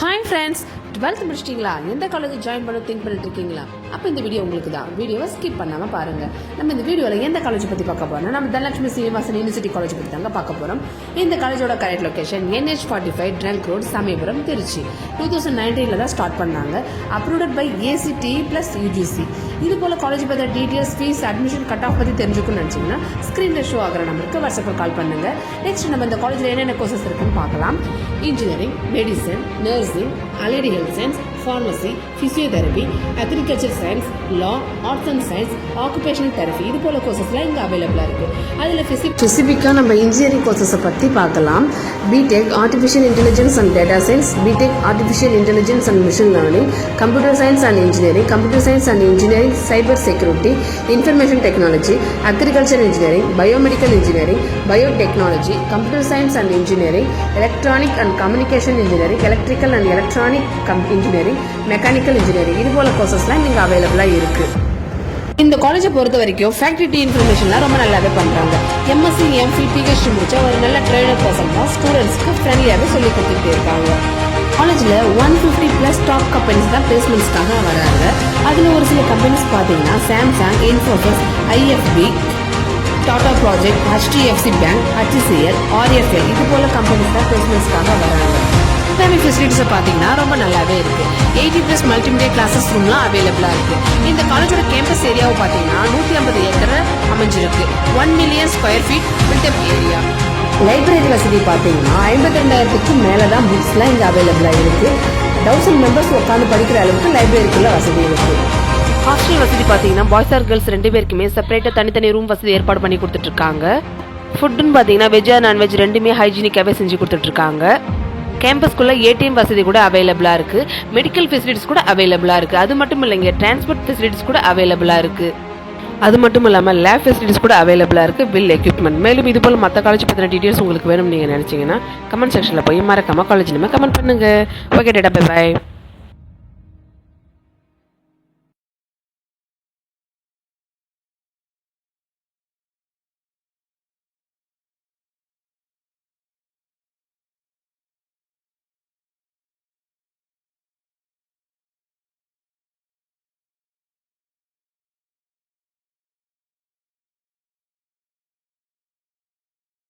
Hi friends, 12th முடிச்சிட்டீங்களா? எந்த college join பண்ண திங்க் பண்ணிட்டு இருக்கீங்களா? அப்போ இந்த வீடியோ உங்களுக்கு தான். வீடியோவை ஸ்கிப் பண்ணாமல் பாருங்கள். நம்ம இந்த வீடியோவில் எந்த காலேஜ் பற்றி பார்க்க போகிறோம்? நம்ம தனலட்சுமி சீனிவாசன் யூனிவர்சிட்டி காலேஜ் பற்றி தாங்க பார்க்க போகிறோம். இந்த காலேஜோட correct location NH45 trunk road, Samayapuram, Trichy. 2019 தான் ஸ்டார்ட் பண்ணாங்க. Approved by ACTE + UGC. இது போல் காலேஜ் பற்றி details, fees, admission, cut off பற்றி தெரிஞ்சுக்கணும்னு நினச்சிங்கன்னா ஸ்க்ரீனில் ஷோ ஆகிற நம்பருக்கு வாட்ஸ்அப்பில் கால் பண்ணுங்கள். நெக்ஸ்ட் நம்ம இந்த காலேஜில் என்னென்ன கோர்சஸ் இருக்குன்னு பார்க்கலாம். Engineering, medicine, nursing, allied health science, pharmacy, physiotherapy, agriculture science, law, arts and science, occupational therapy, இது போல கோர்சஸ்லாம் இங்கே அவைலபிளாக இருக்குது. அதில் ஸ்பெசிஃபிக்காக நம்ம இன்ஜினியரிங் கோர்சஸை பற்றி பார்க்கலாம். BTech artificial intelligence and data science, BTech artificial intelligence and machine learning, computer science and engineering, computer science and engineering, cyber security, information technology, agriculture engineering, biomedical engineering, biotechnology, computer science and engineering, electronic and communication engineering, electrical and electronic engineering, mechanical engineering, இது போல கோர்சஸ்லாம் இங்கே அவைலபிளாக இருக்குது. இந்த காலேஜை பொறுத்த வரைக்கும் faculty இன்ஃபர்மேஷன்லாம் ரொம்ப நல்லாவே பண்ணுறாங்க. MSc, MPhil, PhD முடிச்ச ஒரு நல்ல ட்ரெயினர் பர்சன் தான் ஸ்டூடெண்ட்ஸ்க்கு ஃப்ரெண்ட்லியாகவே சொல்லி கொடுத்துட்டு இருக்காங்க. காலேஜில் 150+ டாப் கம்பெனிஸ் தான் பிளேஸ்மெண்ட்ஸ்க்காக வராங்க. அதில் ஒரு சில கம்பெனிஸ் பார்த்தீங்கன்னா Samsung, Infosys, IFB, Tata project, HDFC bank, HCL, RFL, இது போல கம்பெனிஸ் தான் பிளேஸ்மெண்ட்ஸ்க்காக வராங்க. எல்லாமே ஃபெசிலிட்டிஸை பார்த்தீங்கன்னா ரொம்ப நல்லாவே இருக்குது. 80+ மல்டிமீடியா கிளாஸஸ் ரூம்லாம் அவைலபிளாக இருக்குது. இந்த காலேஜோட கேம்பஸ் ஏரியாவை பார்த்தீங்கன்னா 150 ஏக்கர் அமைஞ்சிருக்கு. 1 million square feet built up area. Library வசதி பார்த்தீங்கன்னா 52,000க்கு மேலே தான் புக்ஸ்லாம் இங்கே அவைலபிளாக இருக்குது. 1000 மெம்பர்ஸ் உட்காந்து படிக்கிற அளவுக்கு லைப்ரரிக்குள்ள வசதி இருக்குது. ஹாஸ்டல் வசதி பார்த்தீங்கன்னா பாய்ஸ் ஆர் கேர்ள்ஸ் 2 பேருக்குமே செப்பரேட்டாக தனித்தனி ரூம் வசதி ஏற்பாடு பண்ணி கொடுத்துட்ருக்காங்க. ஃபுட்டுன்னு பார்த்தீங்கன்னா வெஜ் ஆர் நான்வெஜ் ரெண்டுமே ஹைஜீனிக்காகவே செஞ்சு கொடுத்துட்ருக்காங்க. கேம்பஸ்குள்ளே ATM வசதி கூட அவைலபிளாக இருக்குது. மெடிக்கல் ஃபெசிலிட்டிஸ் கூட அவைலபிளாக இருக்குது. அது மட்டும் இல்லைங்க, டிரான்ஸ்போர்ட் ஃபெசிலிட்டிஸ் கூட அவைலபிளாக இருக்குது. அது மட்டும் இல்லாமல் லேப் ஃபெசிலிட்டிஸ் கூட அவைலபிளாக இருக்குது. Bill equipment. மேலும் இது போல் மற்ற காலேஜ் பற்றின டீட்டெயில்ஸ் உங்களுக்கு வேணும்னு நீங்கள் நினச்சிங்கன்னா கமெண்ட் செக்ஷனில் போய் மறக்காமல் காலேஜ் நம்ம கமெண்ட் பண்ணுங்கள். ஓகே, டேட்டா, பை.